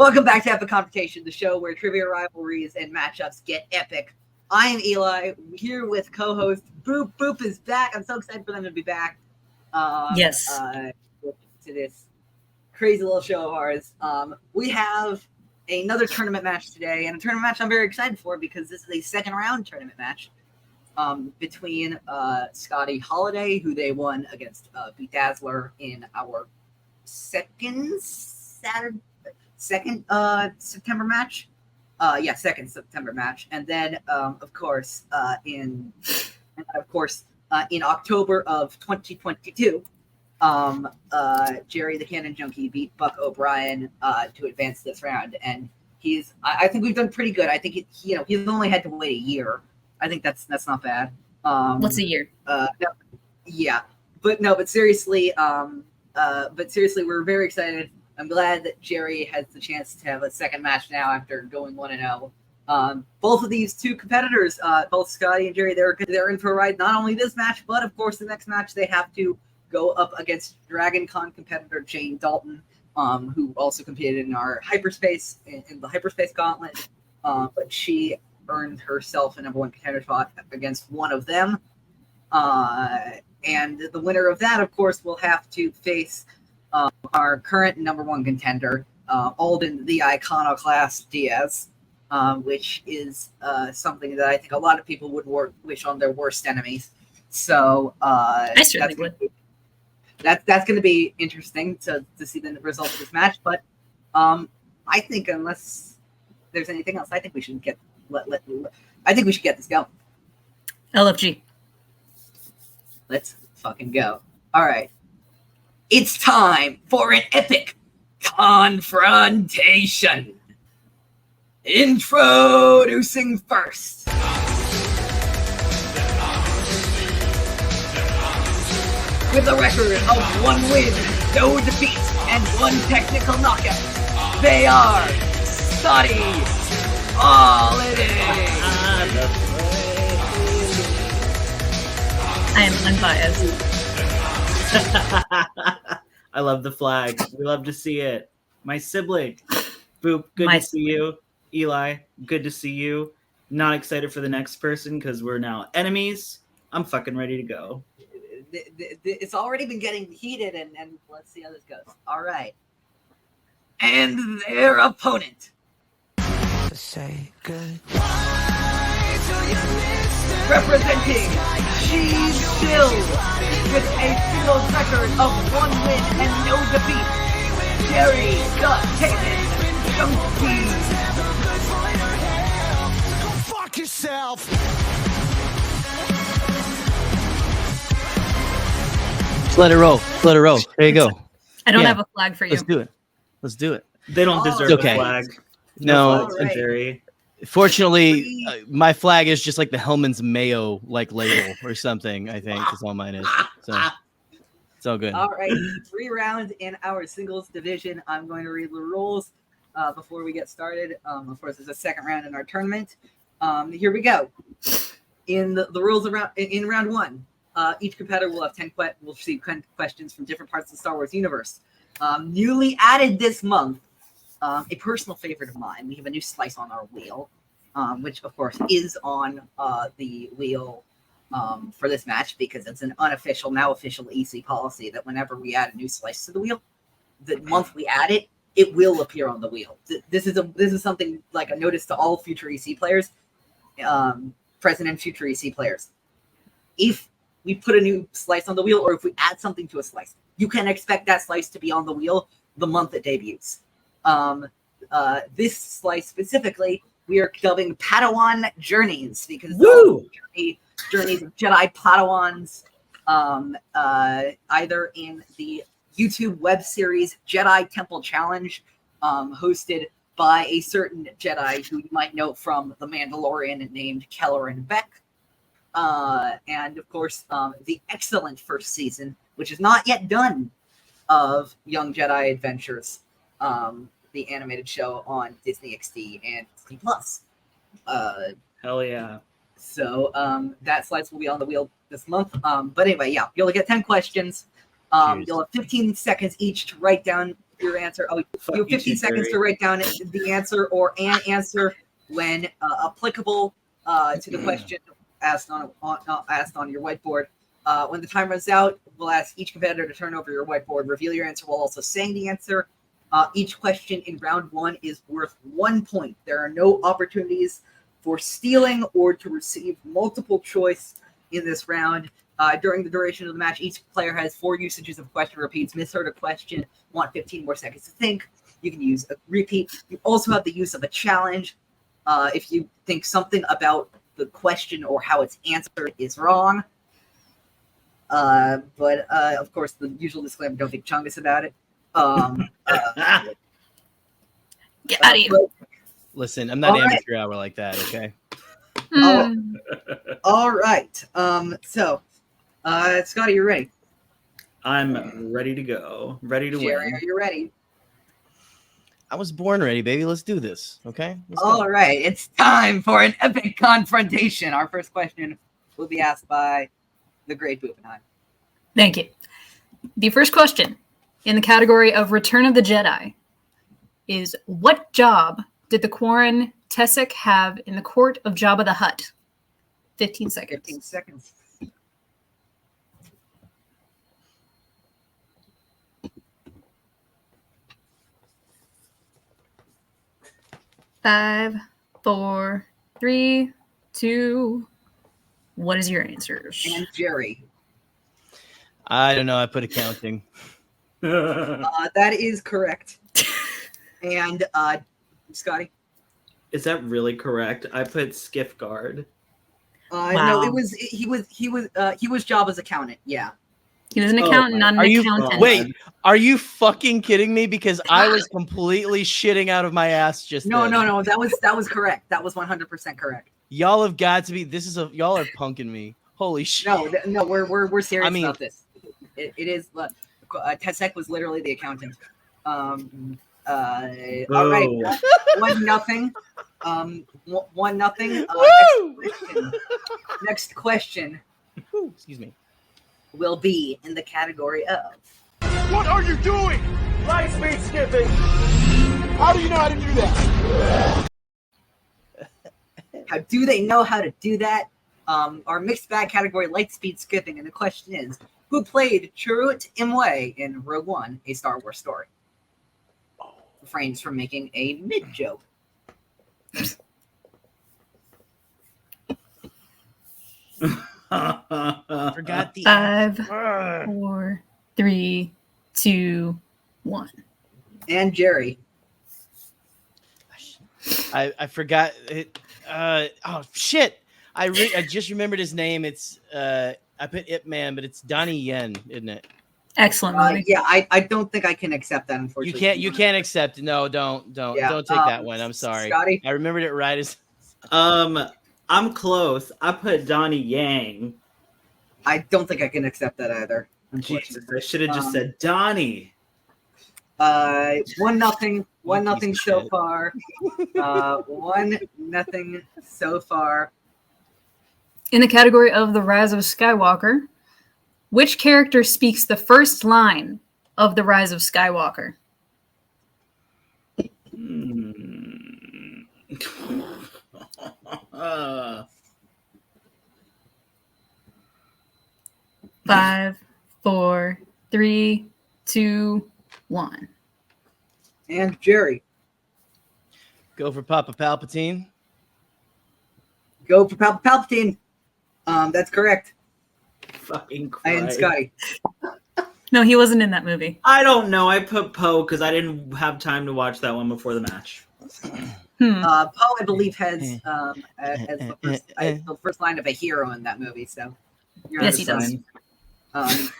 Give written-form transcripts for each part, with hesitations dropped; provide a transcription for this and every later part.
Welcome back to Epic Confrontation, the show where trivia, rivalries, and matchups get epic. I am Eli, here with co-host Boop. Boop is back. I'm so excited for them to be back. Yes. To this crazy little show of ours. We have another tournament match today, and a tournament match I'm very excited for because this is a second round tournament match between Scotty Holiday, who they won against Bedazzler in our second September match. Second September match, and then of course in October of 2022, Gerry the Canon Junkie beat Buck O'Brien to advance this round, and I think we've done pretty good. I think he's only had to wait a year. I think that's not bad. What's a year? But seriously, we're very excited. I'm glad that Gerry has the chance to have a second match now after going 1-0. Both of these two competitors, both Scotty and Gerry, they're in for a ride. Not only this match, but of course the next match they have to go up against Dragon Con competitor Jane Dalton, who also competed in our hyperspace in the hyperspace gauntlet. But she earned herself a number one contender spot against one of them. And the winner of that, of course, will have to face our current number one contender, Alden the Iconoclast Diaz, which is something that I think a lot of people would wish on their worst enemies. So I certainly would. That's going to be interesting to see the results of this match. But I think unless there's anything else, I think we should get this going. LFG. Let's fucking go. All right. It's time for an epic confrontation. Introducing first. With a record of 1 win, no defeat, and 1 technical knockout, they are Scotty Holiday. I am unbiased. I love the flag. We love to see it. My sibling. Boop, good to see you. Eli, good to see you. Not excited for the next person because we're now enemies. I'm fucking ready to go. It's already been getting heated, and let's see how this goes. All right. And their opponent. Say goodbye. Representing She's Still with a singles record of 1 win and no defeat, Gerry the Canon Junkie. Go fuck yourself. Just let it roll. Let it roll. There you go. I don't have a flag for you. Let's do it. They don't deserve a flag. No, right. Gerry. Fortunately, my flag is just like the Hellman's Mayo label or something. I think is all mine is. So it's all good. All right, 3 rounds in our singles division. I'm going to read the rules before we get started. Of course, there's a second round in our tournament. Here we go. In the rules in round 1, each competitor will have 10 will receive 10 questions from different parts of the Star Wars universe. Newly added this month. A personal favorite of mine. We have a new slice on our wheel, which of course is on the wheel for this match because it's an unofficial, now official EC policy that whenever we add a new slice to the wheel, the month we add it, it will appear on the wheel. This is something like a notice to all future EC players, present and future EC players. If we put a new slice on the wheel, or if we add something to a slice, you can expect that slice to be on the wheel the month it debuts. This slice specifically, we are dubbing Padawan Journeys because journeys of Jedi Padawans, either in the YouTube web series Jedi Temple Challenge, hosted by a certain Jedi who you might know from The Mandalorian named Kelleran Beck, and of course the excellent first season, which is not yet done, of Young Jedi Adventures. The animated show on Disney XD and Disney Plus. Hell yeah. So that slice will be on the wheel this month. But anyway, yeah, you'll get 10 questions. You'll have 15 seconds each to write down your answer. Oh, Fuck you have 15 you, seconds Gerry. to write down the answer or an answer when applicable to the question asked on your whiteboard. When the time runs out, we'll ask each competitor to turn over your whiteboard, reveal your answer while also saying the answer. Each question in round 1 is worth 1 point. There are no opportunities for stealing or to receive multiple choice in this round. During the duration of the match, each player has 4 usages of question repeats. Misheard a question, want 15 more seconds to think. You can use a repeat. You also have the use of a challenge. If you think something about the question or how it's answered is wrong. But of course, the usual disclaimer, don't think chungus about it. Get out of here. Listen, I'm not All right. amateur hour like that. Okay. Hmm. All right. So, Scotty, you ready? I'm ready to go. Ready to Gerry, win. are you ready? I was born ready, baby. Let's do this. Okay. Let's go. All right. It's time for an epic confrontation. Our first question will be asked by the great Bubenheim. Thank you. The first question in the category of Return of the Jedi is, what job did the Quarren Tessek have in the court of Jabba the Hutt? 15 seconds. 15 seconds. Five, 4, 3, 2. What is your answer? And Gerry. I don't know. I put accounting. That is correct. And Scotty. Is that really correct? I put skiff guard. No, Wow. he was Jabba's accountant. Yeah. He was an Oh accountant, my- not an Are you- accountant. Wait, are you fucking kidding me? Because I was completely shitting out of my ass just No, then. no. That was correct. That was 100% correct. Y'all have got to be. Y'all are punking me. Holy shit. No, we're serious I mean- about this. It is. Tessek was literally the accountant. All right, Whoa. 1-0. 1-0. Woo! Next question Woo, excuse me. will be in the category of What are you doing? Light speed skipping. How do you know how to do that? how do they know how to do that? Our mixed bag category, light speed skipping, and the question is, who played Chirrut Imwe in Rogue One, A Star Wars Story? Refrains from making a mid joke. Forgot the 5, F. 4, 3, 2, 1. And Gerry. I forgot it. Oh shit! I just remembered his name. It's I put Ip Man, but it's Donnie Yen, isn't it? Excellent movie. Yeah, I don't think I can accept that, unfortunately. You can't accept it. No, don't Yeah, take that one. I'm sorry. Scotty? I remembered it right as I'm close. I put Donnie Yang. I don't think I can accept that either. Jesus, Unfortunately. I should have just said Donnie. 1-0. 1-0 piece of so shit. far. 1-0 so far. In the category of The Rise of Skywalker, which character speaks the first line of The Rise of Skywalker? Five, 4, 3, 2, 1. And Gerry. go for Papa Palpatine. Go for Palpatine. That's correct. Fucking And Christ. Scotty. No, he wasn't in that movie. I don't know. I put Poe because I didn't have time to watch that one before the match. Poe, I believe, has as the first line of a hero in that movie. So, you're Yes, on he the does.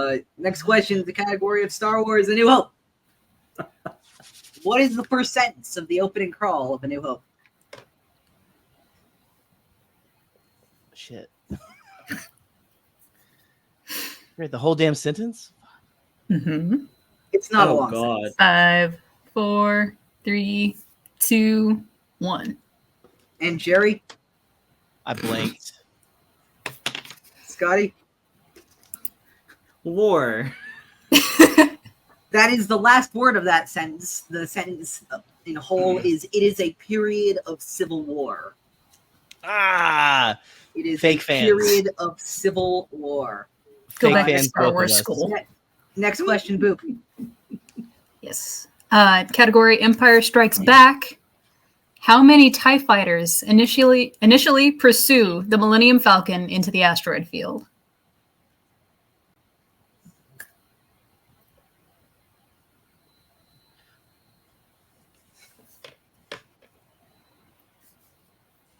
side. Next question: the category of Star Wars: A New Hope. What is the first sentence of the opening crawl of A New Hope? Shit. Right, the whole damn sentence? Mm-hmm. It's not a Oh long God. sentence. 5, 4, 3, 2, 1. And Gerry, I blanked. Scotty, War. That is the last word of that sentence. The sentence in whole is, it is a period of civil war. Ah, It is fake a fans. period of civil war. Go Fake back to fans, Star both of Wars us. school. Next question, Boop. Yes. Category Empire Strikes Back. How many TIE fighters initially pursue the Millennium Falcon into the asteroid field?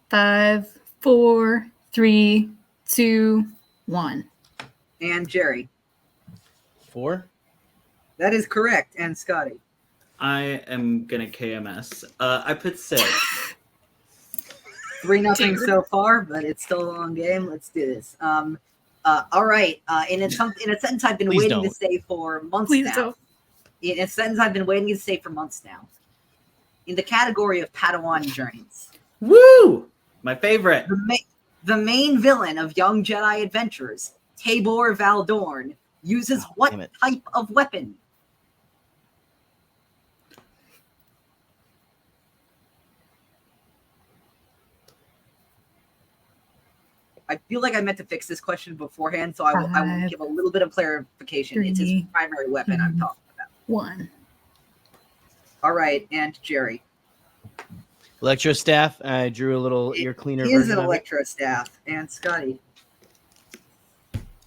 Five, 4, 3, 2, 1. And Gerry. 4. That is correct. And Scotty. I am gonna KMS. I put 6. 3-0 so far, but it's still a long game. Let's do this. All right. In a sentence I've been Please waiting to don't. say for months Please now. don't. In a sentence I've been waiting to say for months now. In the category of Padawan journeys. Woo! My favorite. The main villain of Young Jedi Adventures, Tabor Valdorn, uses what damn it. type of weapon? I feel like I meant to fix this question beforehand, so I will give a little bit of clarification. It's his 3, primary weapon I'm talking about. 1. All right, and Gerry. Electro staff. I drew a little ear cleaner. He is version an of it. electro staff. And Scotty.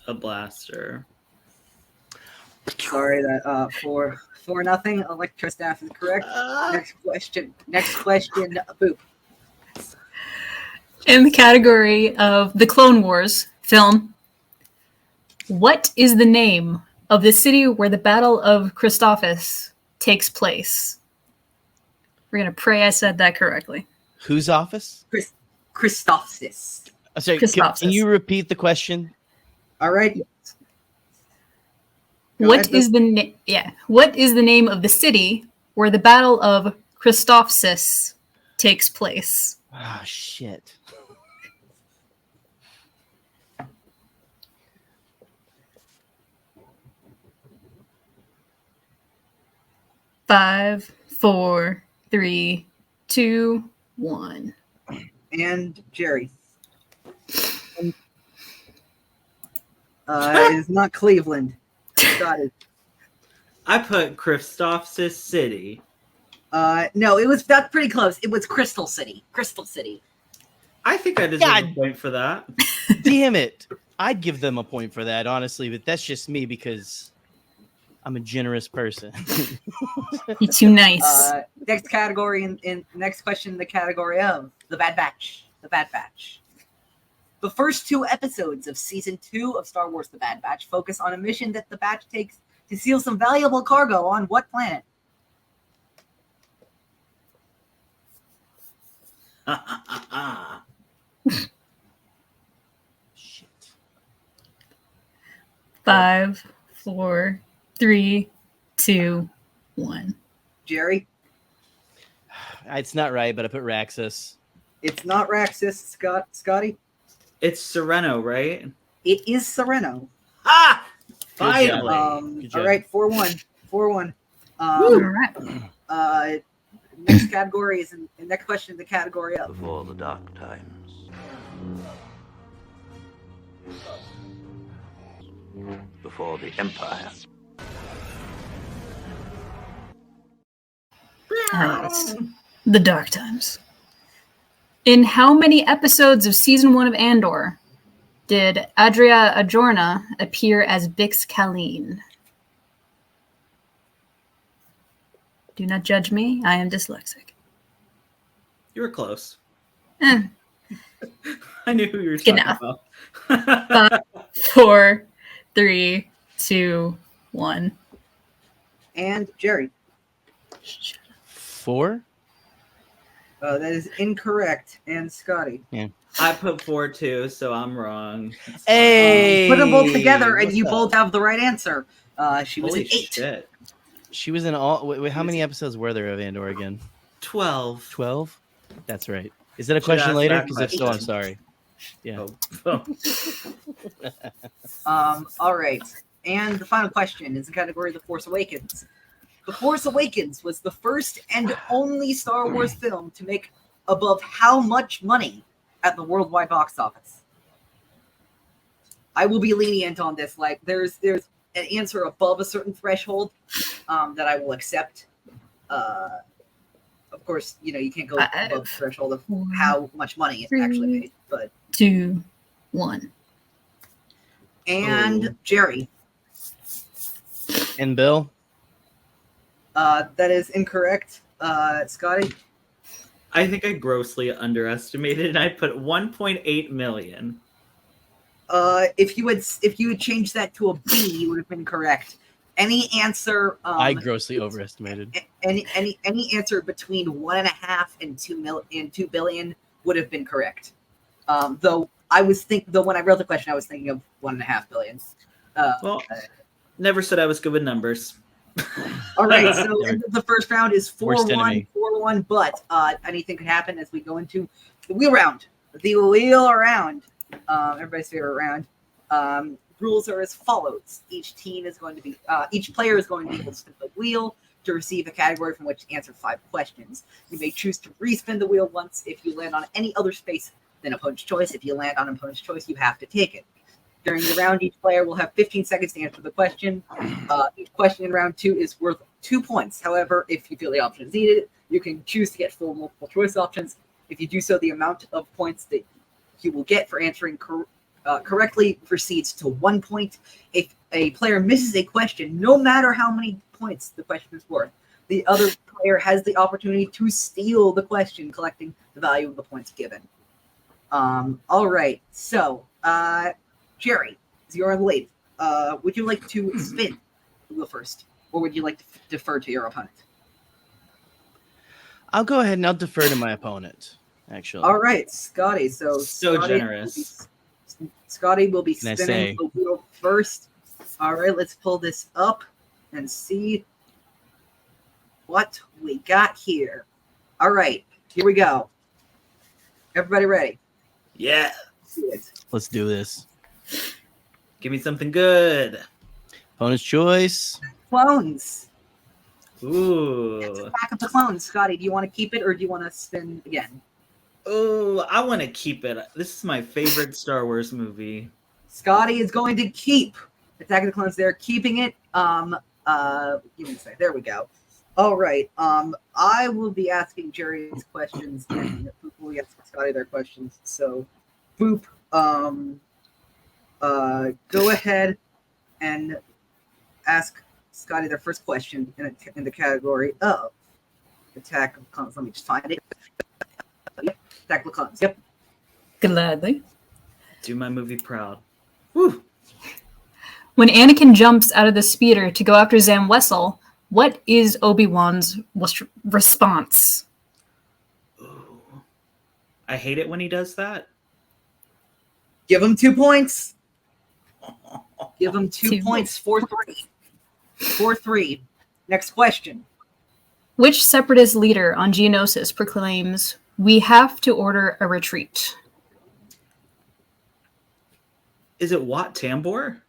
A blaster. Sorry that 4-0. Electro staff is correct. Next question. Boop. In the category of the Clone Wars film, what is the name of the city where the Battle of Christophsis takes place? We're going to pray I said that correctly. Whose office? Christophsis. Sorry, Christophsis. can you repeat the question? All right. Go What ahead, is What is the name of the city where the Battle of Christophsis takes place? Ah, shit. Five, 4, 3, 2, 1. And Gerry. It is not Cleveland. Scotty. I put Christophsis City. No, that's pretty close. It was Crystal City. Crystal City. I think I deserve a point for that. Damn it. I'd give them a point for that, honestly, but that's just me because I'm a generous person. You're too nice. Next category in next question in the category of The Bad Batch. The Bad Batch. The first 2 episodes of season 2 of Star Wars The Bad Batch focus on a mission that the Batch takes to steal some valuable cargo on what planet? Shit. 5, 4, 3, 2, 1. Gerry? It's not right, but I put Raxus. It's not Raxus. Scotty? It's Sereno, right? It is Sereno. Ah! Good job. Finally. Good job. All right, 4-1. 4-1. All right. Next category is next question in the category of Before the dark times. Before the Empire. All right. The Dark Times. In how many episodes of season 1 of Andor did Adria Arjona appear as Bix Caleen? Do not judge me. I am dyslexic. You were close. Eh. I knew who you were Good talking enough. about. 5, 4, 3, 2, 1. and Gerry. 4? That is incorrect. And Scotty. I put 4 too, so I'm wrong. It's Hey! Put them both together, and What's you up? both have the right answer. She fine. was Holy an 8. shit. She was in all. Wait, how many episodes were there of Andor again? 12. 12? That's right. Is that a Should question ask later? that Because if so, I'm question. sorry. Yeah. Oh. All right. And the final question is the category The Force Awakens. The Force Awakens was the first and only Star Wars film to make above how much money at the worldwide box office? I will be lenient on this. Like, there's an answer above a certain threshold that I will accept. Of course, you can't go above the threshold of how much money it actually made. But 2, 1. And Gerry. And Bill? That is incorrect. Scotty? I think I grossly underestimated, and I put 1.8 million. If you had changed that to a B, you would have been correct. Any answer? I grossly overestimated. Any answer between 1.5 and 2 billion would have been correct. Though when I wrote the question, I was thinking of 1.5 billion. Well, never said I was good with numbers. All right, so the first round is 4-1, 4-1, but anything could happen as we go into the wheel round. The wheel round, everybody's favorite round. Rules are as follows: each player is going to be able to spin the wheel to receive a category from which to answer 5 questions. You may choose to respin the wheel once. If you land on any other space than opponent's choice, if you land on opponent's choice, you have to take it. During the round, each player will have 15 seconds to answer the question. Each question in round 2 is worth 2 points. However, if you feel the option is needed, you can choose to get full multiple choice options. If you do so, the amount of points that you will get for answering correctly proceeds to 1 point. If a player misses a question, no matter how many points the question is worth, the other player has the opportunity to steal the question, collecting the value of the points given. All right, so Gerry, you're on the lead. Would you like to spin the wheel first, or would you like to defer to your opponent? I'll go ahead and I'll defer to my opponent, actually. All right, Scotty. So Scotty generous. Scotty will be Can I spinning say- the wheel first. All right, let's pull this up and see what we got here. All right, here we go. Everybody ready? Yeah. Let's do this. Give me something good. Opponent's choice. Clones. Ooh. Attack of the Clones. Scotty, do you want to keep it or do you want to spin again? Oh, I want to keep it. This is my favorite Star Wars movie. Scotty is going to keep Attack of the Clones. They're keeping it. Give me a second. There we go. All right. I will be asking Gerry's questions and Boop will be asking Scotty their questions. So, Boop, go ahead and ask Scotty their first question in the category of Attack of the Clones. Let me just find it. Yep. Attack of the Clones. Yep. Gladly. Do my movie proud. Woo. When Anakin jumps out of the speeder to go after Zam Wessel, what is Obi-Wan's response? Ooh. I hate it when he does that. Give him 2 points. Give him 2 points. 4-3. 4-3. Next question. Which separatist leader on Geonosis proclaims, "We have to order a retreat"? Is it Wat Tambor?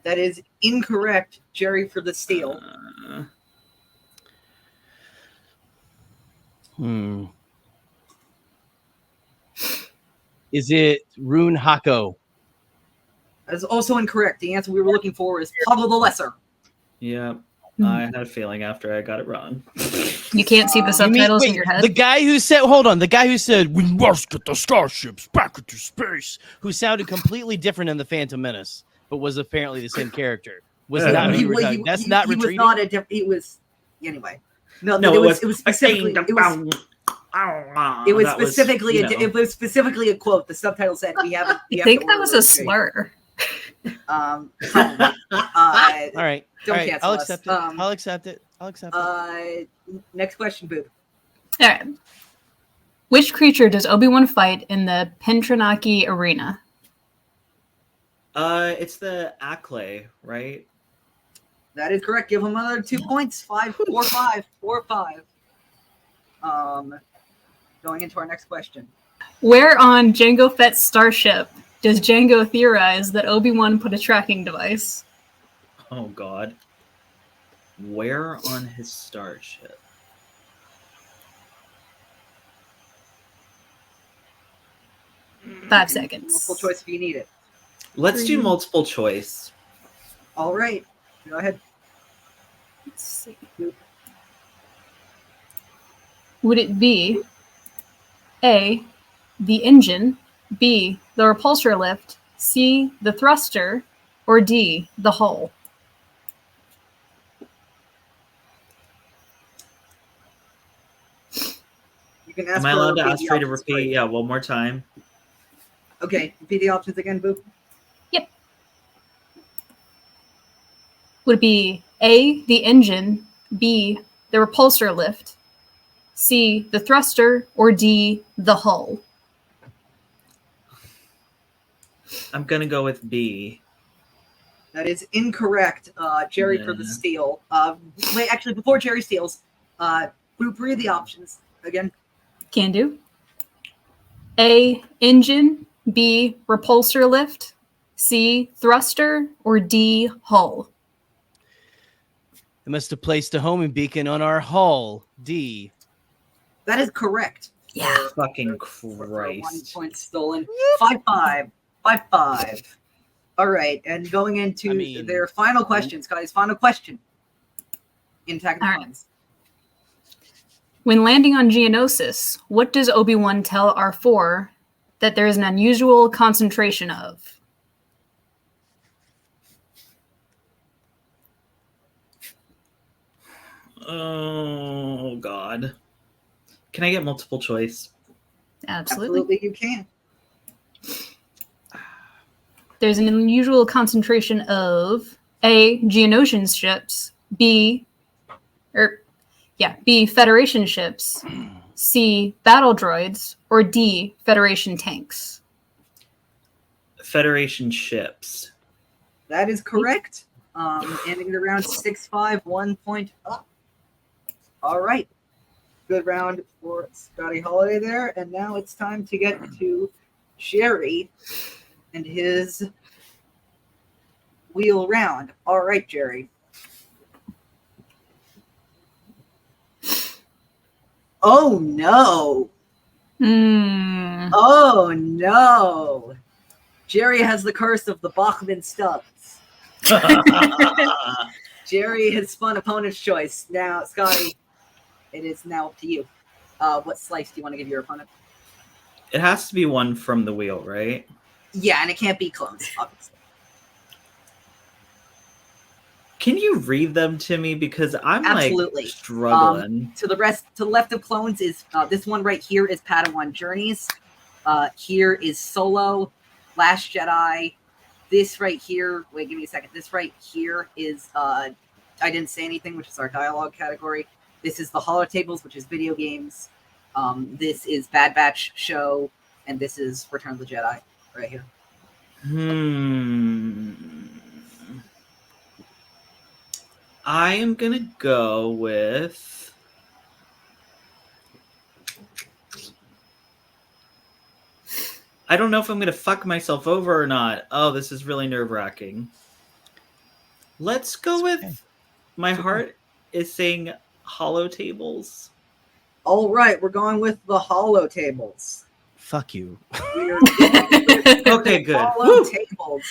That is incorrect, Gerry, for the steal. Is it Rune Hako? That is also incorrect. The answer we were looking for is Pablo the Lesser. Yeah. I had a feeling after I got it wrong. You can't see the subtitles in your head? The guy who said, we must get the starships back into space, who sounded completely different in The Phantom Menace, but was apparently the same character. Was not who you were talking. That's not retreating? He was not a different. It was, anyway. No, it was specifically. It was specifically a quote. The subtitle said, "We haven't." I think that was a slur. All right. Don't cancel I'll us. accept it. I'll accept it. Next question, Boop. All right. Which creature does Obi-Wan fight in the Pentranaki arena? It's the Acklay, right? That is correct. Give him another 2 points. 4-5. Going into our next question. Where on Jango Fett's starship does Jango theorize that Obi-Wan put a tracking device? Oh God. Where on his starship? Five seconds. Multiple choice if you need it. Let's do multiple choice. All right. Go ahead. Let's see. Would it be A, the engine, B, the repulsor lift, C, the thruster, or D, the hull? You can ask Am I allowed to repeat ask the Trey to options, repeat? right? Yeah, one more time. Okay, repeat the options again, Boop. Yep. Would it be A, the engine, B, the repulsor lift, C, the thruster, or D, the hull? I'm gonna go with B. That is incorrect. Gerry for the Yeah. steal. Wait, actually, before Gerry steals, Boop, read the options again. Can do. A, engine, B, repulsor lift, C, thruster, or D, hull? They must have placed a homing beacon on our hull. D. That is correct. Yeah. Fucking For 1 Christ. point stolen. 5-5. 5-5. All right, and going into their final questions, guys. Final question. In Attack of the All right. Clones. When landing on Geonosis, what does Obi-Wan tell R4 that there is an unusual concentration of? Oh God. Can I get multiple choice? Absolutely. You can. There's an unusual concentration of A, Geonosian ships, B, Federation ships, C, battle droids, or D, Federation tanks. Federation ships. That is correct. Ending it around 6-5, 1 point up. All right. Good round for Scotty Holiday there. And now it's time to get to Gerry and his wheel round. All right, Gerry. Oh, no. Oh, no. Gerry has the curse of the Bachman stubs. Gerry has spun opponent's choice. Now, Scotty, it is now up to you. What slice do you want to give your opponent? It has to be one from the wheel, right? Yeah, and it can't be clones, obviously. Can you read them to me? Because I'm Absolutely. like struggling. To the left of clones is this one right here is Padawan Journeys. Here is Solo, Last Jedi. This right here, wait, give me a second. This right here is I Didn't Say Anything, which is our dialogue category. This is the Holotables, which is video games. This is Bad Batch show, and this is Return of the Jedi right here. I am gonna go with I don't know if I'm gonna fuck myself over or not. Oh, this is really nerve-wracking. Let's go with my heart is saying Holotables. All right, we're going with the Holotables. Fuck you. We are going with Okay, good. Holotables.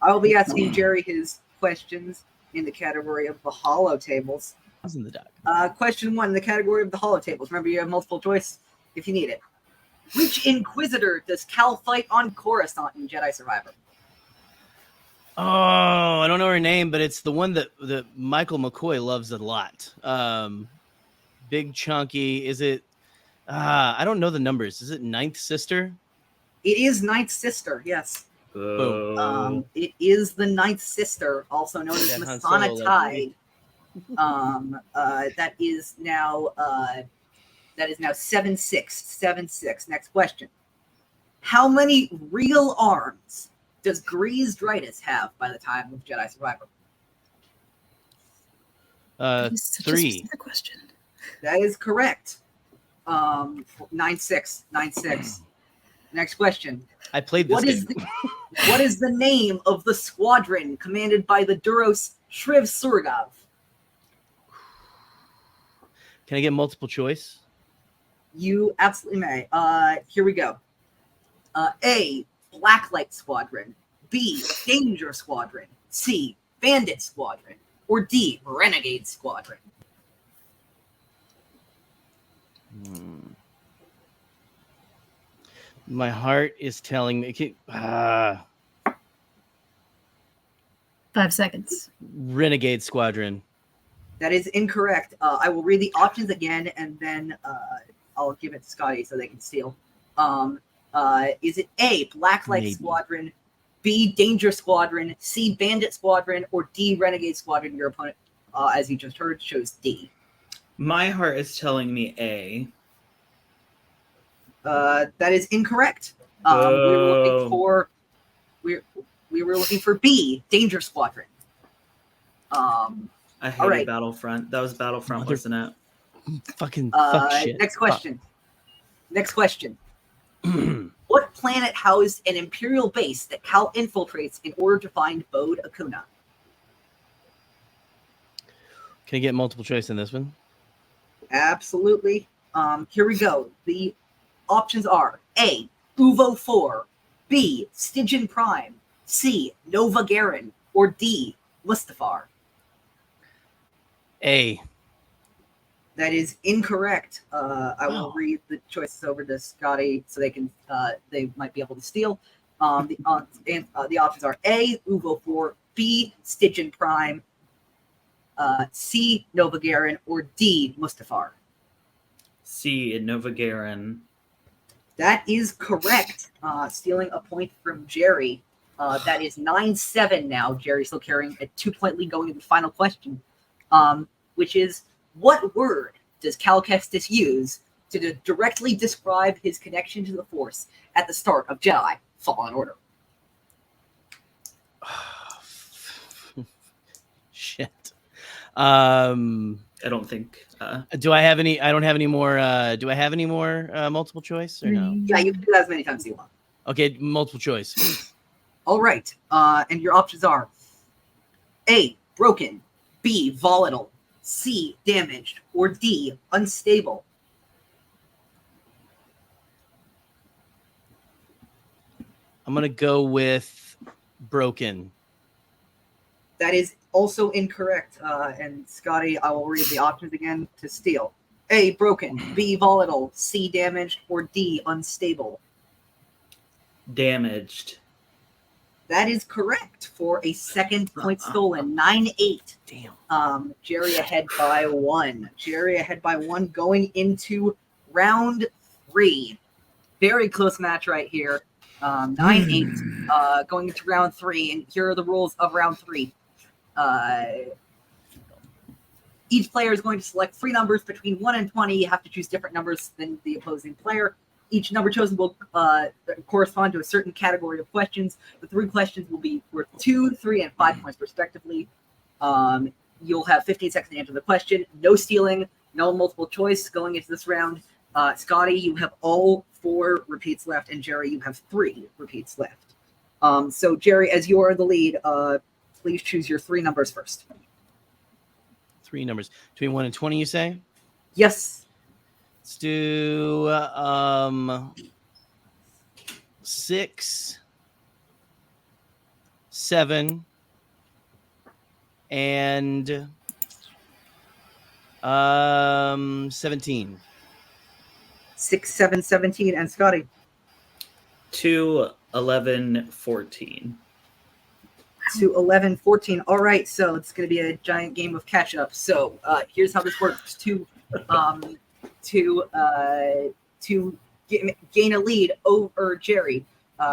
I will be asking Gerry his questions in the category of the Holotables. I was in the dock. Question 1, in the category of the Holotables. Remember, you have multiple choice if you need it. Which Inquisitor does Cal fight on Coruscant in Jedi Survivor? Oh, I don't know her name, but it's the one that Michael McCoy loves a lot. Big chunky. Is it? I don't know the numbers. Is it Ninth Sister? It is Ninth Sister. Yes. It is the Ninth Sister, also known as Masana Tide. That is now 7-6. 7-6. Next question. How many real arms does Grease Dritus have by the time of Jedi Survivor? 3. Question. That is correct. 9-6. 9-6. Next question. I played this game. What is the name of the squadron commanded by the Duros Shriv Surgov. Can I get multiple choice? You absolutely may. Here we go. A, Blacklight Squadron. B, Danger Squadron. C, Bandit Squadron. Or D, Renegade Squadron. My heart is telling me. 5 seconds. Renegade Squadron. That is incorrect. I will read the options again, and then I'll give it to Scotty so they can steal. Is it A, Blacklight Maybe. Squadron, B, Danger Squadron, C, Bandit Squadron, or D, Renegade Squadron? Your opponent, as you just heard, chose D. My heart is telling me A. That is incorrect. We were looking for B, Danger Squadron. I hated all right. Battlefront. That was Battlefront, wasn't it? Fucking fuck shit. Next question. What planet housed an Imperial base that Cal infiltrates in order to find Bode Akuna? Can I get multiple choice in this one? Absolutely. Here we go. The options are A, Uvo 4, B, Stygian Prime, C, Nova Garen, or D, Mustafar. A. That is incorrect. I will read the choices over to Scotty so they might be able to steal. The options are A, Uvo 4, B, Stygian Prime, C, Nova Garen, or D, Mustafar. C, Nova Garen. That is correct. Stealing a point from Gerry. That is 9-7 now. Gerry's still carrying a 2-point lead going into the final question, which is, what word does Cal Kestis use to directly describe his connection to the Force at the start of Jedi Fallen Order? Shit. I don't think. Do I have any? I don't have any more. Do I have any more multiple choice or no? Yeah, you can do that as many times as you want. Okay, multiple choice. All right. And your options are A, broken, B, volatile, C, damaged, or D, unstable. I'm gonna go with broken. That is also incorrect. And Scotty, I will read the options again to steal. A, broken, B, volatile, C, damaged, or D, unstable. Damaged. That is correct for a second point stolen. 9-8. Damn. Gerry ahead by 1. Gerry ahead by 1 going into round 3. Very close match right here. 9-8 going into round 3. And here are the rules of round 3. Each player is going to select 3 numbers between 1 and 20. You have to choose different numbers than the opposing player. Each number chosen will correspond to a certain category of questions. The 3 questions will be worth 2, 3, and 5 points respectively. You'll have 15 seconds to answer the question. No stealing, no multiple choice going into this round. Scotty, you have all 4 repeats left, and Gerry, you have 3 repeats left. So Gerry, as you are the lead, please choose your 3 numbers first. 3 numbers between 1 and 20. You say? Yes. Let's do 6, 7, and 17. 6, 7, 17, and Scotty. 2, 11, 14. 2, 11, 14. All right, so it's going to be a giant game of catch up. So here's how this works. To gain a lead over Gerry,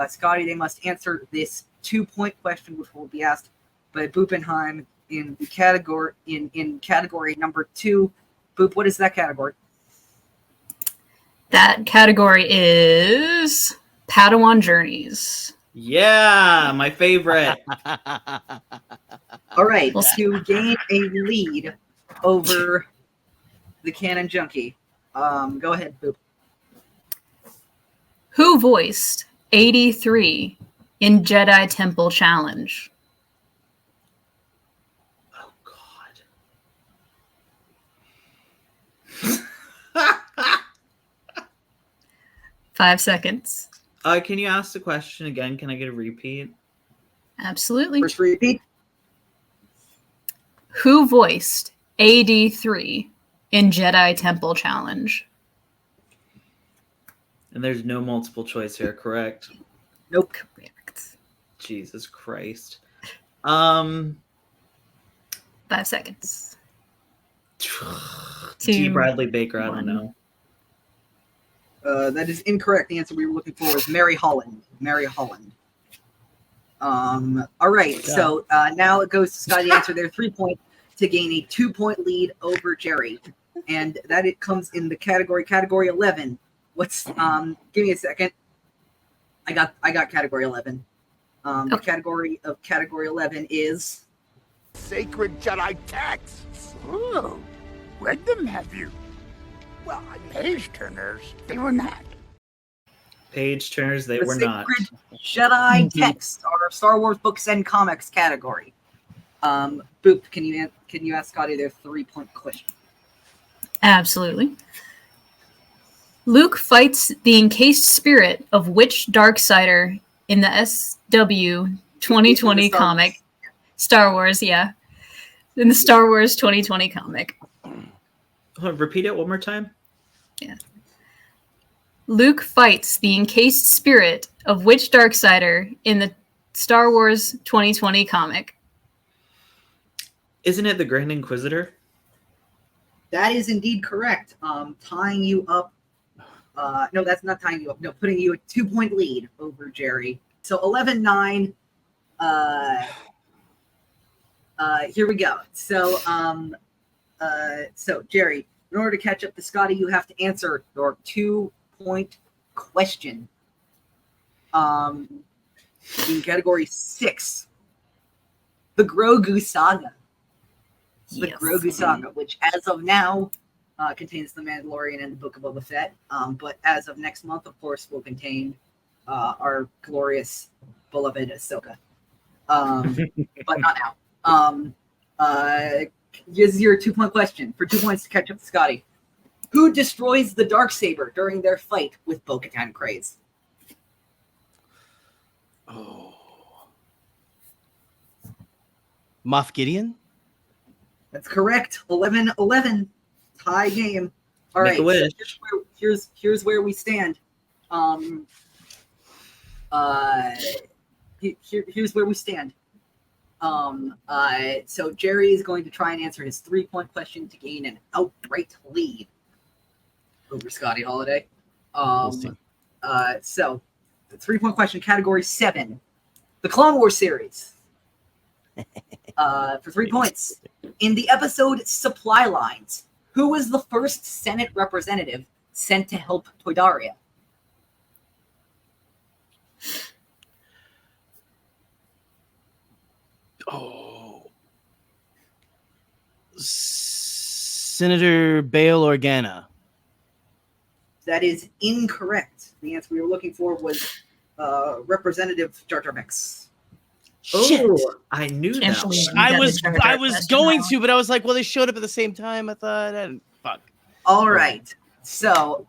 Scotty, they must answer this 2-point question, which will be asked by Boopenheim in the category in category number 2. Boop, what is that category? That category is Padawan Journeys. Yeah, my favorite. All right, to gain a lead over the Canon Junkie. Go ahead, Boop. Who voiced 83 in Jedi Temple Challenge? 5 seconds. Can you ask the question again? Can I get a repeat? Absolutely. First repeat. Who voiced AD3 in Jedi Temple Challenge? And there's no multiple choice here, correct? Nope. Correct. Jesus Christ. 5 seconds. T. 2, Bradley Baker, I 1. don't know. That is incorrect. The answer we were looking for was Mary Holland. Mary Holland. All right. So now it goes to Scotty to answer their 3 point to gain a 2-point lead over Gerry, and that it comes in the category 11. What's give me a second. I got category 11. The category 11 is Sacred Jedi texts. Ooh, read them, have you? Well, page turners, they were not. Page turners, they the were not. Sacred Jedi text, or Star Wars books and comics category. Boop, can you ask Scotty their 3-point question? Absolutely. Luke fights the encased spirit of which Darksider in the SW 2020 comic? Star Wars, yeah. In the Star Wars 2020 comic. Hold on, repeat it one more time. Yeah. Luke fights the encased spirit of which Darksider in the Star Wars 2020 comic? Isn't it the Grand Inquisitor? That is indeed correct. Tying you up. No, that's not tying you up. No, putting you a 2-point lead over Gerry. So 11-9. Here we go. So Gerry, in order to catch up to Scotty, you have to answer your 2-point question. In category 6, the Grogu Saga. The Grogu Saga, which as of now contains The Mandalorian and the Book of Boba Fett, but as of next month, of course, will contain our glorious, beloved Ahsoka. But not now. Here's your 2-point question for 2 points to catch up to Scotty. Who destroys the Darksaber during their fight with Bo-Katan Kryze? Oh. Moff Gideon? That's correct. 11-11. Tie game. All Make right. a wish. So here's where we stand. Here's where we stand. So Gerry is going to try and answer his 3-point question to gain an outright lead over Scotty Holiday. So the 3-point question, category 7, the Clone Wars series. For 3 points. In the episode Supply Lines, who was the first Senate representative sent to help Toydaria? Oh. Senator Bail Organa. That is incorrect. The answer we were looking for was Representative Jar Jar Binks. Shit. Oh, I knew Can't that. believe one. you I got was the Jar Jar going question to, but I was like, well, they showed up at the same time. I thought, fuck. All right. So,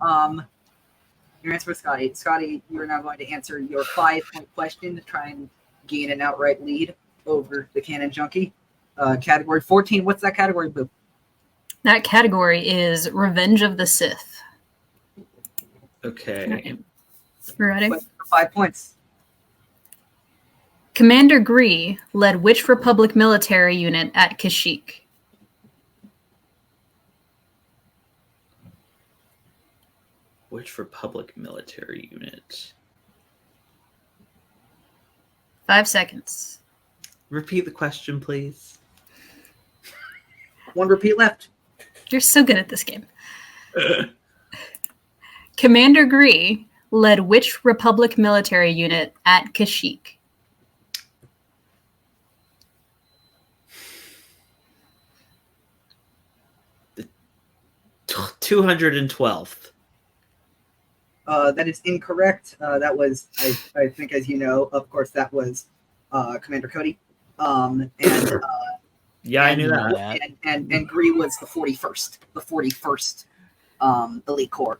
your answer was Scotty. Scotty, you are now going to answer your 5-point question to try and gain an outright lead over the Canon Junkie. Category 14. What's that category, Boo? That category is Revenge of the Sith. Okay. Right. You ready? Question for 5 points. Commander Gree led which Republic military unit at Kashyyyk? Which Republic military unit? 5 seconds. Repeat the question, please. 1 repeat left. You're so good at this game. Commander Gree led which Republic military unit at Kashyyyk? The 212th. That is incorrect. That was, I think, as you know, of course, that was Commander Cody. Yeah, I knew that. And Gree was the 41st. The 41st Elite Corps.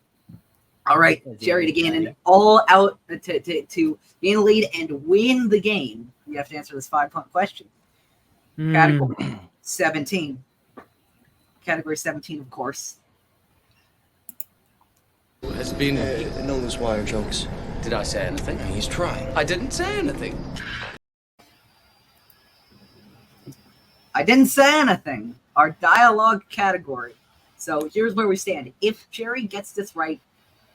All right, Gerry, to gain an all-out to gain a lead and win the game, you have to answer this 5-point question. Category 17. Category 17, of course. Has been no loose wire jokes. Did I say anything? He's trying. I didn't say anything. I didn't say anything. Our dialogue category. So here's where we stand. If Gerry gets this right,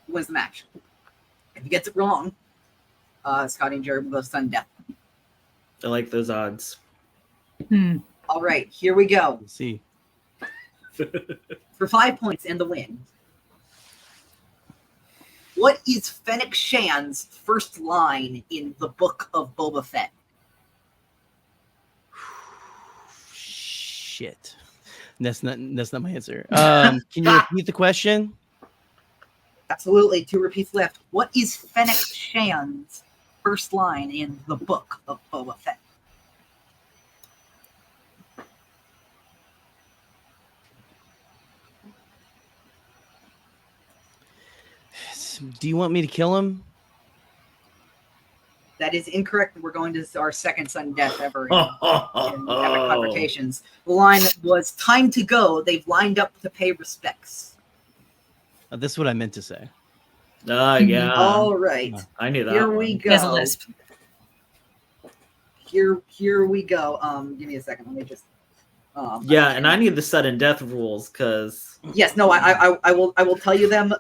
he wins the match. If he gets it wrong, Scotty and Gerry will go sudden death. I like those odds. All right, here we go. Let's see. For 5 points and the win. What is Fennec Shan's first line in the Book of Boba Fett? Shit. That's not my answer. Can you repeat the question? Absolutely. 2 repeats left. What is Fennec Shan's first line in the Book of Boba Fett? Do you want me to kill him? That is incorrect. We're going to our second sudden death ever in Epic Confrontations. The line was time to go. They've lined up to pay respects. This is what I meant to say. Yeah. All right. I knew that. Here we He has a go. lisp. Here we go. Give me a second. Let me just. Yeah, and I need the sudden death rules because. Yes. No. I will tell you them.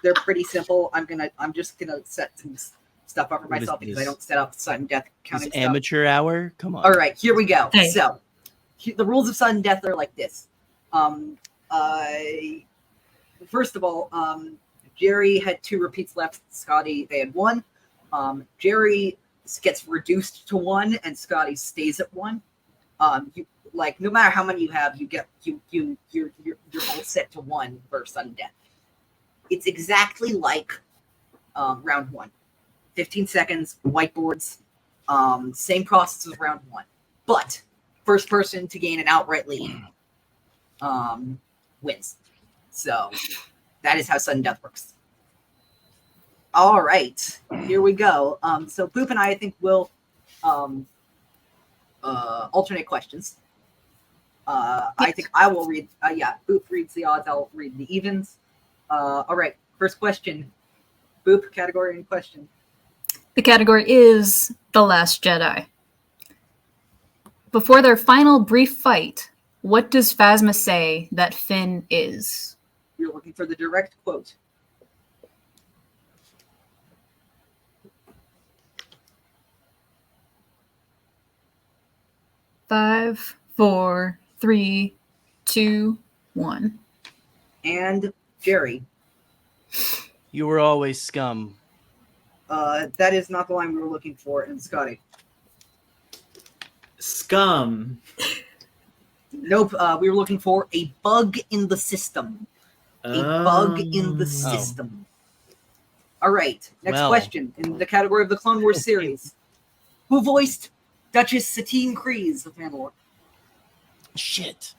They're pretty simple. I'm just gonna set some stuff up for myself because I don't set up sudden death counting stuff. Amateur hour. Come on. All right. Here we go. Hey. So the rules of sudden death are like this. First of all, Gerry had 2 repeats left. Scotty, they had 1. Gerry gets reduced to 1, and Scotty stays at 1. No matter how many you have, you're all set to 1 for sudden death. It's exactly like round 1. 15 seconds, whiteboards, same process as round 1. But first person to gain an outright lead wins. So that is how sudden death works. All right, here we go. So Boop and I think will alternate questions. I think I will read. Boop reads the odds. I'll read the evens. All right, first question. Boop, category in question. The category is The Last Jedi. Before their final brief fight, what does Phasma say that Finn is? You're looking for the direct quote. Five, 4, 3, 2, 1. And Gerry. You were always scum. That is not the line we were looking for. And Scotty. Scum. Nope. We were looking for a bug in the system. A bug in the system. All right. Next question in the category of the Clone Wars series. Who voiced Duchess Satine Kryze of Mandalore? Shit.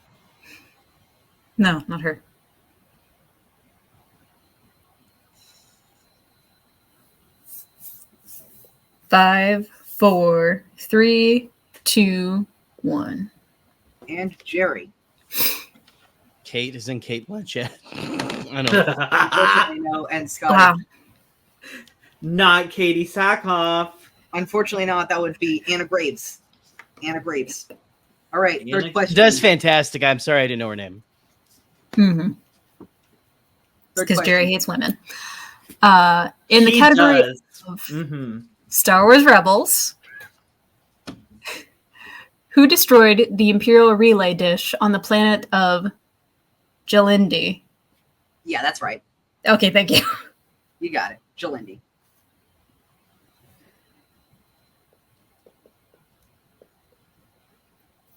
No, not her. Five, 4, 3, 2, 1. And Gerry. Kate is in Kate Blanchett. I know. Unfortunately, no. And Scotty. Wow. Not Katie Sackhoff. Unfortunately not. That would be Anna Graves. Anna Graves. All right. Third She question. does fantastic. I'm sorry I didn't know her name. Mm-hmm. Third Because question. Gerry hates women. In the He category does. of Mm-hmm. Star Wars Rebels, who destroyed the Imperial relay dish on the planet of Jalindi? Yeah, that's right. Okay, thank you. You got it. Jalindi.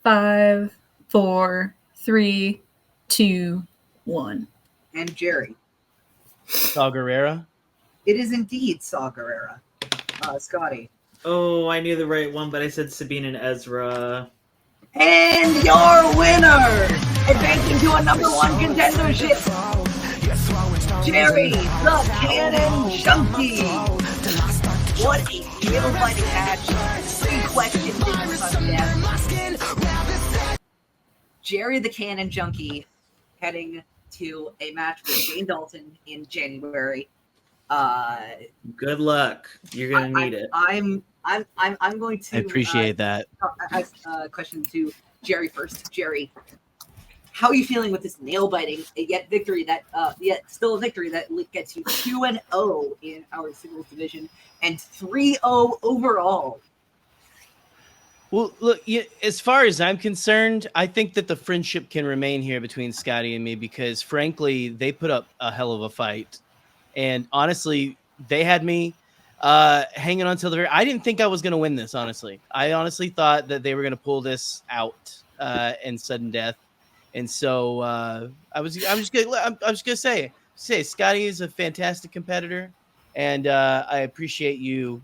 Five, 4, 3, 2, 1. And Gerry. Saw Gerrera. It is indeed Saw Gerrera. Scotty. Oh, I knew the right one, but I said Sabine and Ezra. And your winner, advancing to a #1 contendership, Gerry, the Canon Junkie. What a nail-biting match. 3 questions in sudden death. Gerry, the Canon Junkie, heading to a match with Shane Dalton in January. Good luck. You're gonna need it. I'm going to. I appreciate that. Ask a question to Gerry first. Gerry, how are you feeling with this nail-biting yet still a victory that gets you 2-0 in our singles division and 3-0 overall? Well, look, as far as I'm concerned, I think that the friendship can remain here between Scotty and me because, frankly, they put up a hell of a fight. And honestly, they had me hanging on till the very. I didn't think I was going to win this, honestly. I honestly thought that they were going to pull this out in sudden death. And so I'm just gonna say Scotty is a fantastic competitor, and I appreciate you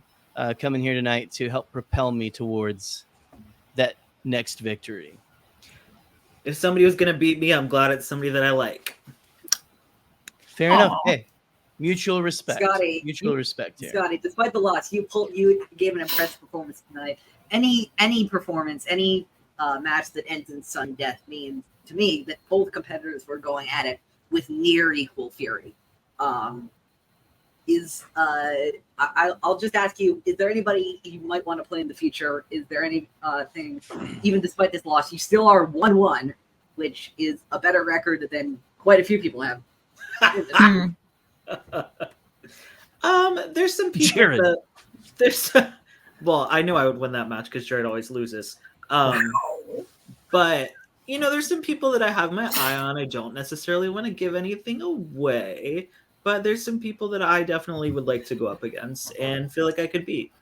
coming here tonight to help propel me towards that next victory. If somebody was gonna beat me, I'm glad it's somebody that I like. Fair enough. Hey, mutual respect. Scotty, mutual respect here. Scotty, despite the loss, you gave an impressive performance tonight. Any performance, any match that ends in sudden death means to me that both competitors were going at it with near equal fury. I'll just ask you, is there anybody you might want to play in the future? Is there any thing, even despite this loss, you still are 1-1, which is a better record than quite a few people have. There's some people Jared. well, I know I would win that match because Jared always loses. But there's some people that I have my eye on. I don't necessarily want to give anything away, but there's some people that I definitely would like to go up against and feel like I could beat.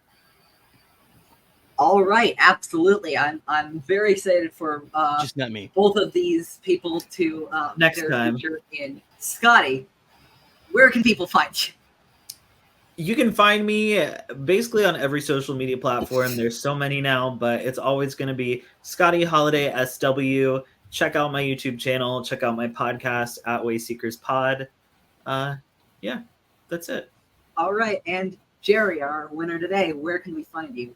All right, absolutely. I'm very excited for Just not me. both of these people to Next their time. future in Scotty. Where can people find you? You can find me basically on every social media platform. There's so many now, but it's always going to be Scotty Holiday SW. Check out my YouTube channel. Check out my podcast at Wayseekers Pod. Yeah, that's it. All right, and Gerry, our winner today, where can we find you?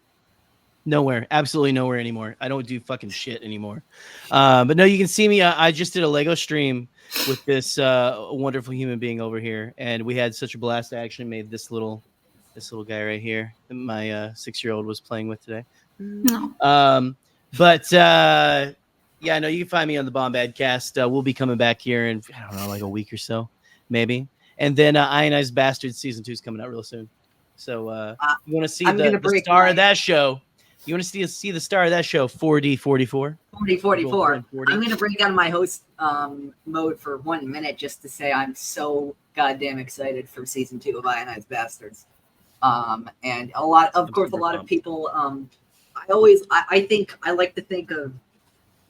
Nowhere, absolutely nowhere anymore. I don't do fucking shit anymore. But no, you can see me. I just did a Lego stream with this wonderful human being over here, and we had such a blast. I actually made this little guy right here that my 6-year-old was playing with today. No. Yeah, no, you can find me on the Bombadcast. We'll be coming back here in I don't know, like a week or so, maybe. And then Ionized Bastards season 2 is coming out real soon. So you want to see the star of that show? You want to see the star of that show? 4D44. 4044. I'm going to break out of my host mode for 1 minute just to say I'm so goddamn excited for season 2 of Ionized Bastards. And a lot of people. I think I like to think of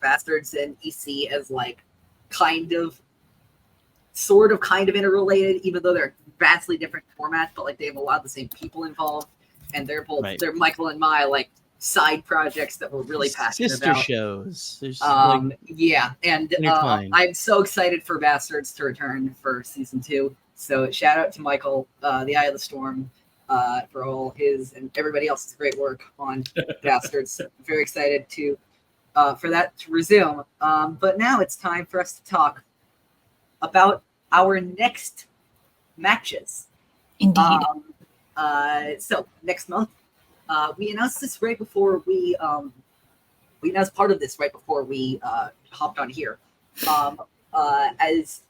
Bastards and EC as like kind of interrelated, even though they're vastly different formats, but like they have a lot of the same people involved, and they're both they're Michael and my like side projects that we're really passionate Sister about. shows. There's Yeah, and I'm so excited for Bastards to return for season 2. So shout out to Michael, the Eye of the Storm, for all his and everybody else's great work on Bastards. Very excited to for that to resume. But now it's time for us to talk about our next matches. Indeed. So next month, we announced this right before we announced part of this right before we hopped on here. As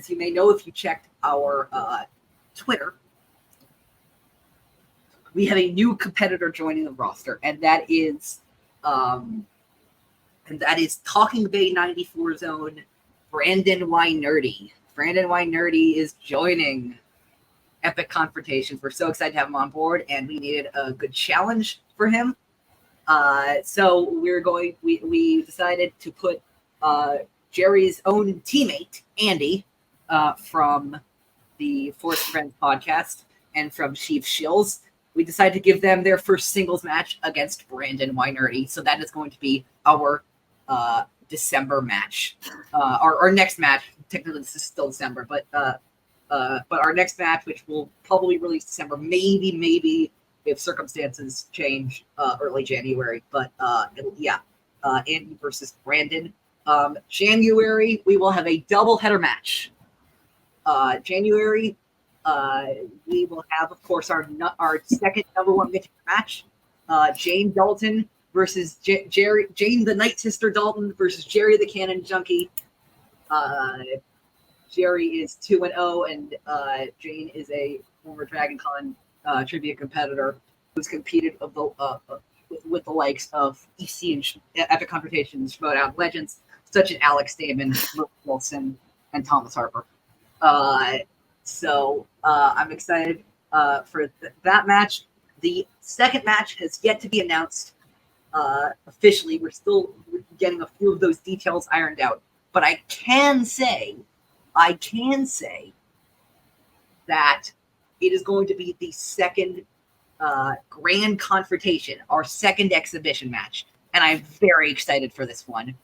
you may know, if you checked our Twitter, we have a new competitor joining the roster, and that is Talking Bay 94 Zone, Brandon Nerdy. Brandon Nerdy is joining Epic Confrontations. We're so excited to have him on board, and we needed a good challenge for him. So we decided to put Gerry's own teammate, Andy, from the Forced Friends podcast and from Chief Shills. We decided to give them their first singles match against Brandon Nerdy. So that is going to be our December match, our next match, technically this is still December, but our next match, which will probably release December, maybe if circumstances change, early January. But Andy versus Brandon. January we will have a double header match. January, we will have, of course, our second #1 contender match. Jane Dalton versus Gerry. Jane the Night Sister Dalton versus Gerry the Canon Junkie. Gerry is 2-0, and Jane is a former Dragon Con trivia competitor who's competed with the likes of EC and Epic Confrontations, Vote Out Legends, such as Alex Damon, Luke Wilson, and Thomas Harper. So I'm excited for that match. The second match has yet to be announced officially. We're still getting a few of those details ironed out. But I can say that it is going to be the second grand confrontation, our second exhibition match. And I'm very excited for this one.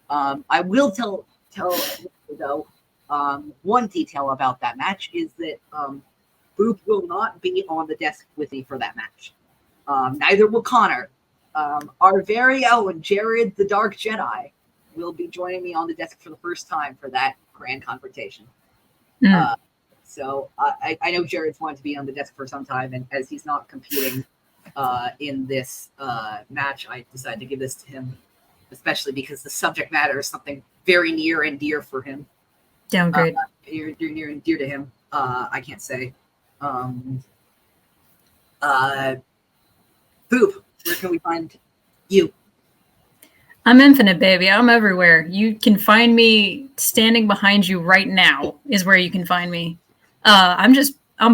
I will tell though, one detail about that match is that Boop will not be on the desk with me for that match. Neither will Connor. Our very own Jared the Dark Jedi will be joining me on the desk for the first time for that grand confrontation. So I know Jared's wanted to be on the desk for some time, and as he's not competing in this match, I decided to give this to him, especially because the subject matter is something very near and dear for him. Downgrade. Near and dear to him. I can't say. Boop, where can we find you? I'm infinite, baby. I'm everywhere. You can find me standing behind you right now is where you can find me. I'm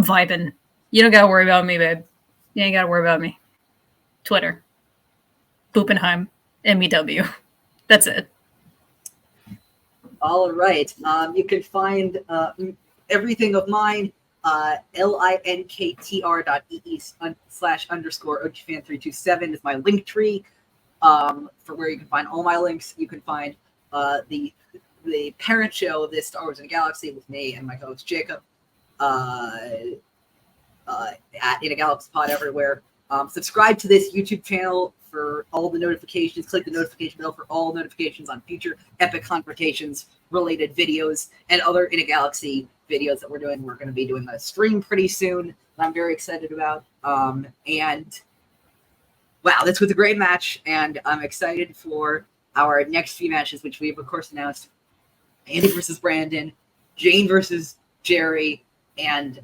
vibing. You don't got to worry about me, babe. You ain't got to worry about me. Twitter. Boopenheim. MEW. That's it. All right. You can find everything of mine, linktr.ee/_OGFan327 is my link tree. For where you can find all my links. You can find the parent show of this Star Wars in a Galaxy with me and my co-host Jacob at In a Galaxy Pod everywhere. Subscribe to this YouTube channel for all the notifications. Click the notification bell for all notifications on future Epic Confrontations related videos and other In a Galaxy videos that we're doing. We're going to be doing a stream pretty soon that I'm very excited about. And wow, this was a great match, and I'm excited for our next few matches, which we have, of course, announced. Andy versus Brandon, Jane versus Gerry, and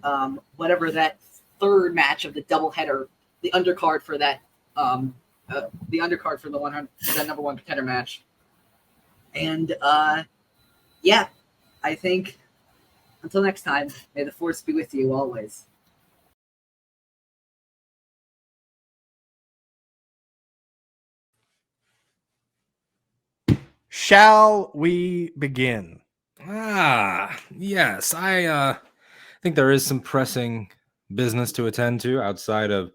whatever that third match of the doubleheader, the undercard for that, the undercard for the #1 contender match. And yeah, I think until next time, may the Force be with you always. Shall we begin? Yes. I think there is some pressing business to attend to outside of,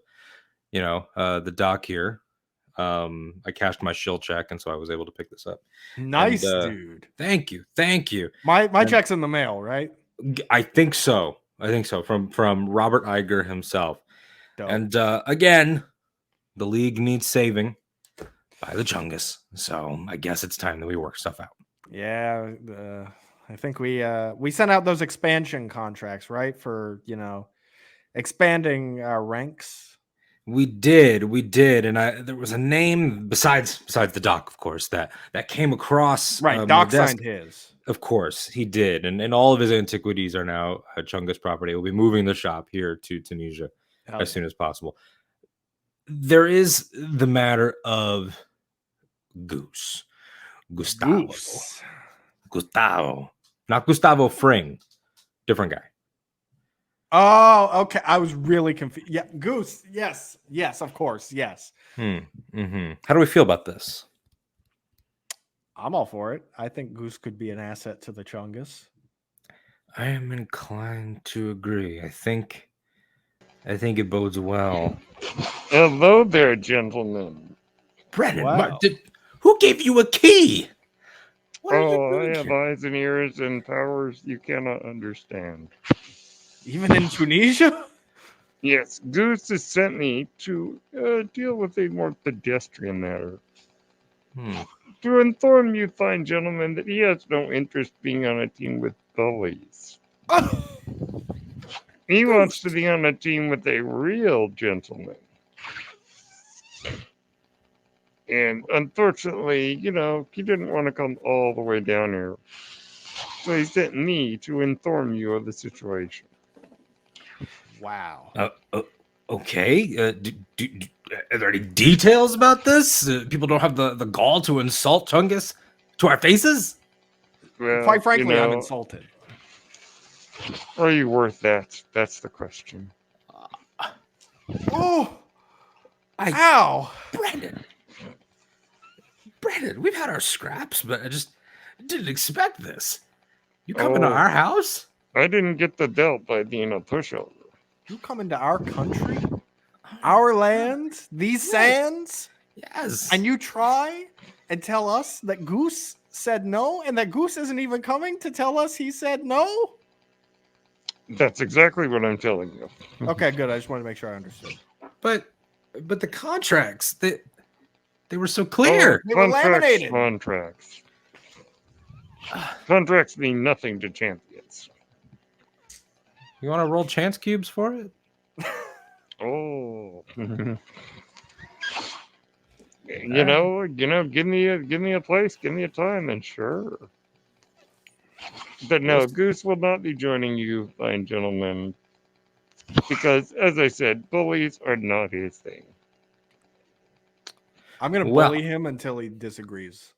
the dock here. I cashed my shill check, and so I was able to pick this up. Nice, and, dude. Thank you. My check's in the mail, right? I think so. From Robert Iger himself. Dope. And again, the league needs saving by the Chungus. So I guess it's time that we work stuff out. Yeah, I think we sent out those expansion contracts, right? For expanding our ranks. We did, and there was a name besides the doc, of course, that came across. Right, Doc signed his. Of course, he did, and all of his antiquities are now Chungus property. We'll be moving the shop here to Tunisia as soon as possible. There is the matter of Gustavo, not Gustavo Fring, different guy. Oh, okay. I was really confused. Yeah, Goose. Yes, of course. Yes. How do we feel about this? I'm all for it. I think Goose could be an asset to the Chungus. I am inclined to agree. I think it bodes well. Hello there, gentlemen. Brennan, Wow. who gave you a key? Oh, I have eyes and ears and powers you cannot understand. Even in Tunisia? Yes, Goose has sent me to deal with a more pedestrian matter. To inform you, fine gentlemen, that he has no interest being on a team with bullies. He wants to be on a team with a real gentleman. And unfortunately, he didn't want to come all the way down here. So he sent me to inform you of the situation. Wow. Okay. Are there any details about this? People don't have the gall to insult Chungus to our faces? Well, Quite frankly, I'm insulted. Are you worth that? That's the question. Oh! Ow! Brandon, we've had our scraps, but I just didn't expect this. You come into our house? I didn't get the dealt by being a pushover. You come into our country? Our land? These sands? Yes. And you try and tell us that Goose said no, and that Goose isn't even coming to tell us he said no? That's exactly what I'm telling you. Okay, good. I just wanted to make sure I understood. But the contracts, they were so clear. They were laminated. Contracts. Contracts mean nothing to champions. You want to roll chance cubes for it? Oh. Give me a place, give me a time, and sure. But no, Goose will not be joining you, fine gentlemen, because, as I said, bullies are not his thing. I'm going to bully him until he disagrees.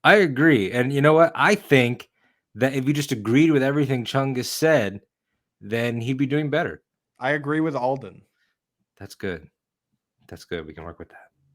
I agree. And you know what? I think that if you just agreed with everything Chungus said, then he'd be doing better. I agree with Alden. That's good. That's good. We can work with that.